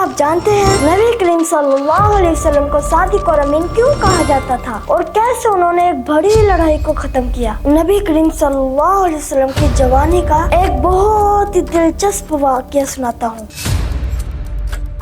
آپ جانتے ہیں نبی کریم صلی اللہ علیہ وسلم کو صادق اور امین کیوں کہا جاتا تھا اور کیسے انہوں نے ایک بڑی لڑائی کو ختم کیا؟ نبی کریم صلی اللہ علیہ وسلم کی جوانی کا ایک بہت ہی دلچسپ واقعہ سناتا ہوں۔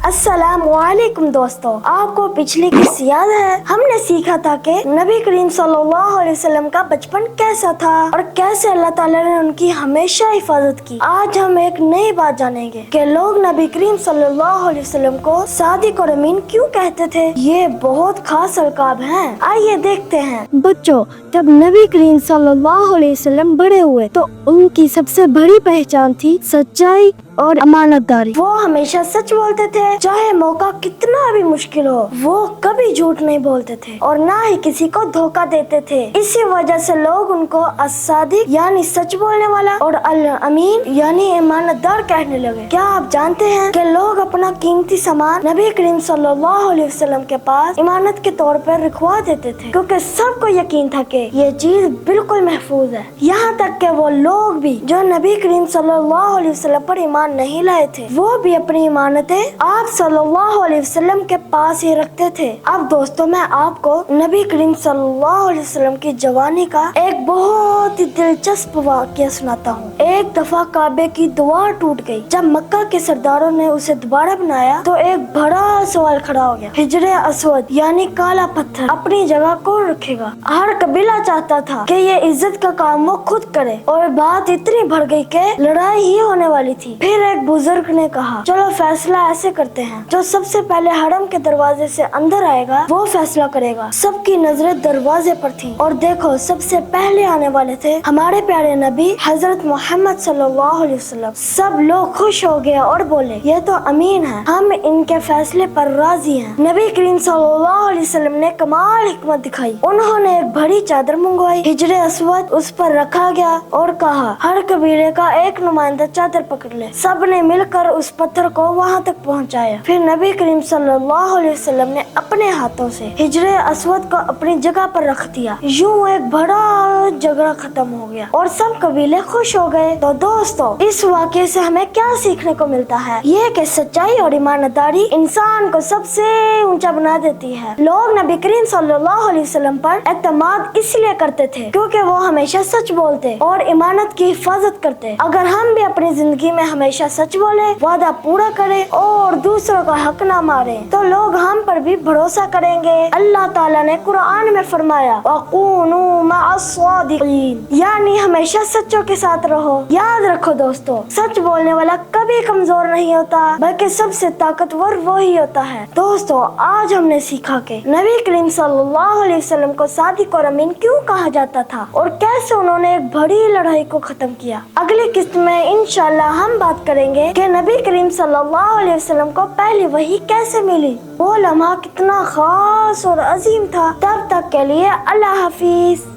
السلام علیکم دوستو، آپ کو پچھلی قصہ یاد ہے؟ ہم نے سیکھا تھا کہ نبی کریم صلی اللہ علیہ وسلم کا بچپن کیسا تھا اور کیسے اللہ تعالیٰ نے ان کی ہمیشہ حفاظت کی۔ آج ہم ایک نئی بات جانیں گے کہ لوگ نبی کریم صلی اللہ علیہ وسلم کو صادق اور امین کیوں کہتے تھے۔ یہ بہت خاص القاب ہیں، آئیے دیکھتے ہیں۔ بچوں، جب نبی کریم صلی اللہ علیہ وسلم بڑے ہوئے تو ان کی سب سے بڑی پہچان تھی سچائی اور امانت داری۔ وہ ہمیشہ سچ بولتے تھے، چاہے موقع کتنا بھی مشکل ہو۔ وہ کبھی جھوٹ نہیں بولتے تھے اور نہ ہی کسی کو دھوکہ دیتے تھے۔ اسی وجہ سے لوگ ان کو الصادق یعنی سچ بولنے والا اور الامین یعنی امانت دار کہنے لگے۔ کیا آپ جانتے ہیں کہ لوگ اپنا قیمتی سامان نبی کریم صلی اللہ علیہ وسلم کے پاس امانت کے طور پر رکھوا دیتے تھے، کیونکہ سب کو یقین تھا کہ یہ چیز بالکل محفوظ ہے۔ یہاں تک کہ وہ لوگ بھی جو نبی کریم صلی اللہ علیہ وسلم پر ایمان نہیں لائے تھے، وہ بھی اپنی امانتیں آپ صلی اللہ علیہ وسلم کے پاس ہی رکھتے تھے۔ اب دوستو، میں آپ کو نبی کریم صلی اللہ علیہ وسلم کی جوانی کا ایک بہت ہی دلچسپ واقعہ سناتا ہوں۔ ایک دفعہ کعبے کی دیوار ٹوٹ گئی۔ جب مکہ کے سرداروں نے اسے دوبارہ بنایا تو ایک بڑا سوال کھڑا ہو گیا، حجر اسود یعنی کالا پتھر اپنی جگہ کون رکھے گا؟ ہر قبیلہ چاہتا تھا کہ یہ عزت کا کام وہ خود کرے، اور بات اتنی بڑھ گئی کہ لڑائی ہی ہونے والی تھی۔ پھر ایک بزرگ نے کہا، چلو فیصلہ ایسے کرتے ہیں، جو سب سے پہلے حرم کے دروازے سے اندر آئے گا وہ فیصلہ کرے گا۔ سب کی نظریں دروازے پر تھی اور دیکھو، سب سے پہلے آنے والے تھے ہمارے پیارے نبی حضرت محمد صلی اللہ علیہ وسلم۔ سب لوگ خوش ہو گئے اور بولے، یہ تو امین ہے، ہم ان کے فیصلے پر راضی ہیں۔ نبی کریم صلی اللہ علیہ وسلم نے کمال حکمت دکھائی۔ انہوں نے ایک بڑی چادر منگوائی، حجر اسود اس پر رکھا گیا اور کہا، ہر قبیلے کا ایک نمائندہ چادر پکڑ لے۔ سب نے مل کر اس پتھر کو وہاں تک پہنچایا۔ پھر نبی کریم صلی اللہ علیہ وسلم نے اپنے ہاتھوں سے حجر اسود کو اپنی جگہ پر رکھ دیا۔ یوں ایک بڑا جھگڑا ختم ہو گیا اور سب قبیلے خوش ہو گئے۔ تو دوستو، اس واقعے سے ہمیں کیا سیکھنے کو ملتا ہے؟ یہ کہ سچائی اور ایمانداری انسان کو سب سے اونچا بنا دیتی ہے۔ لوگ نبی کریم صلی اللہ علیہ وسلم پر اعتماد اس لیے کرتے تھے کیونکہ وہ ہمیشہ سچ بولتے اور امانت کی حفاظت کرتے۔ اگر ہم بھی اپنی زندگی میں ہمیشہ سچ بولے، وعدہ پورا کرے اور دوسروں کا حق نہ مارے، تو لوگ ہم پر بھی بھروسہ کریں گے۔ اللہ تعالیٰ نے قرآن میں فرمایا، وَكُونُوا مَعَ الصَّادِقِينَ، یعنی ہمیشہ سچوں کے ساتھ رہو۔ یاد رکھو دوستو، سچ بولنے والا کبھی کمزور نہیں ہوتا، بلکہ سب سے طاقتور وہی ہوتا ہے۔ دوستو، آج ہم نے سیکھا کہ نبی کریم صلی اللہ علیہ وسلم کو صادق اور امین کیوں کہا جاتا تھا اور کیسے انہوں نے ایک بڑی لڑائی کو ختم کیا۔ اگلی قسط میں انشاءاللہ ہم بات کریں گے کہ نبی کریم صلی اللہ علیہ وسلم کو پہلی وحی کیسے ملی، وہ لمحہ کتنا خاص اور عظیم تھا۔ تب تک کے لیے اللہ حافظ۔